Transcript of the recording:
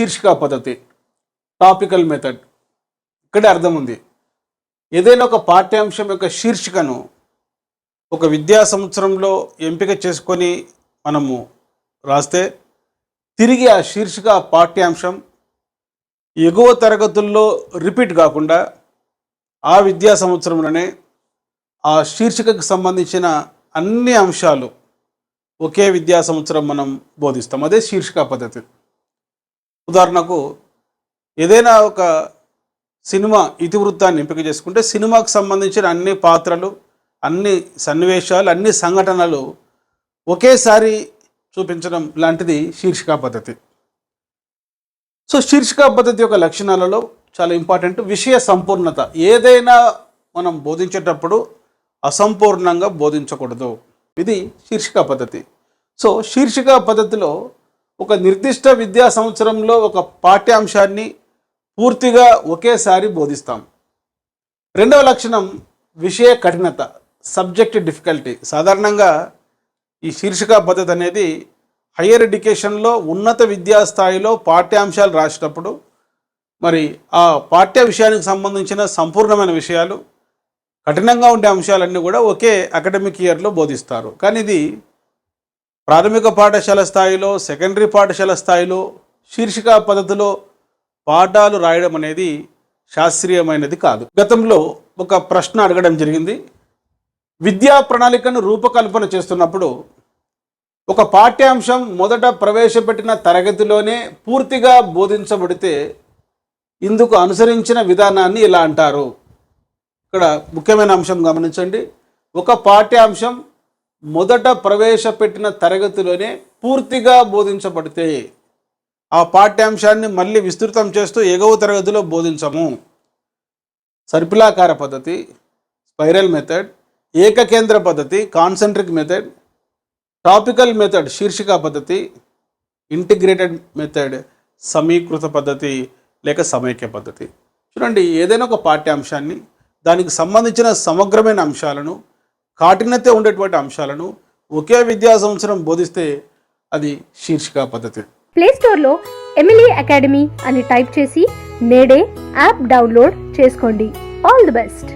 శీర్షిక పద్ధతి, topical method. ఇక్కడే అర్థం ఉంది. ఏదైనా ఒక పాఠ్యాంశం యొక్క శీర్షికను ఒక విద్యా సంవత్సరంలో ఎంపిక చేసుకొని మనము రాస్తే తిరిగి ఆ శీర్షిక పాఠ్యాంశం ఎగువ తరగతుల్లో రిపీట్ కాకుండా ఆ విద్యా సంవత్సరంలోనే ఆ శీర్షికకు సంబంధించిన అన్ని అంశాలు ఒకే విద్యా సంవత్సరం మనం బోధిస్తాం. అదే శీర్షిక పద్ధతి. ఉదాహరణకు ఏదైనా ఒక సినిమా ఇతివృత్తాన్ని ఎంపిక చేసుకుంటే సినిమాకు సంబంధించిన అన్ని పాత్రలు, అన్ని సన్నివేశాలు, అన్ని సంఘటనలు ఒకేసారి చూపించడం లాంటిది శీర్షిక పద్ధతి. సో శీర్షిక పద్ధతి యొక్క లక్షణాలలో చాలా ఇంపార్టెంట్ విషయ సంపూర్ణత. ఏదైనా మనం బోధించేటప్పుడు అసంపూర్ణంగా బోధించకూడదు. ఇది శీర్షిక పద్ధతి. సో శీర్షిక పద్ధతిలో ఒక నిర్దిష్ట విద్యా సంవత్సరంలో ఒక పాఠ్యాంశాన్ని పూర్తిగా ఒకేసారి బోధిస్తాం. రెండవ లక్షణం విషయ కఠినత, సబ్జెక్ట్ డిఫికల్టీ. సాధారణంగా ఈ శీర్షిక పద్ధతి అనేది హయ్యర్ ఎడ్యుకేషన్లో ఉన్నత విద్యా స్థాయిలో పాఠ్యాంశాలు రాసేటప్పుడు మరి ఆ పాఠ్య విషయానికి సంబంధించిన సంపూర్ణమైన విషయాలు, కఠినంగా ఉండే అంశాలన్నీ కూడా ఒకే అకాడమిక్ ఇయర్లో బోధిస్తారు. కానీ ఇది ప్రాథమిక పాఠశాల స్థాయిలో, సెకండరీ పాఠశాల స్థాయిలో శీర్షిక పద్ధతిలో పాఠాలు రాయడం అనేది శాస్త్రీయమైనది కాదు. గతంలో ఒక ప్రశ్న అడగడం జరిగింది. విద్యా ప్రణాళికను రూపకల్పన చేస్తున్నప్పుడు ఒక పాఠ్యాంశం మొదట ప్రవేశపెట్టిన తరగతిలోనే పూర్తిగా బోధించబడితే ఇందుకు అనుసరించిన విధానాన్ని ఇలా అంటారు. ఇక్కడ ముఖ్యమైన అంశం గమనించండి. ఒక పాఠ్యాంశం మొదట ప్రవేశపెట్టిన తరగతిలోనే పూర్తిగా బోధించబడితే ఆ పాఠ్యాంశాన్ని మళ్ళీ విస్తృతం చేస్తూ ఎగువ తరగతిలో బోధించము. సర్పిలాకార పద్ధతి, స్పైరల్ మెథడ్, ఏకకేంద్ర పద్ధతి, కాన్సెంట్రిక్ మెథడ్, టాపికల్ మెథడ్ శీర్షిక పద్ధతి, ఇంటిగ్రేటెడ్ మెథడ్ సమీకృత పద్ధతి లేక సమైక్య పద్ధతి. చూడండి, ఏదైనా ఒక పాఠ్యాంశాన్ని దానికి సంబంధించిన సమగ్రమైన అంశాలను, కాఠిన్యత ఉండేటువంటి అంశాలను ఒకే విద్యా సంవత్సరం బోధిస్తే అది శీర్షిక పద్ధతి. ప్లే స్టోర్లో ఎమిలీ అకాడమీ అని టైప్ చేసి నేడే యాప్ డౌన్లోడ్ చేసుకోండి. All the best.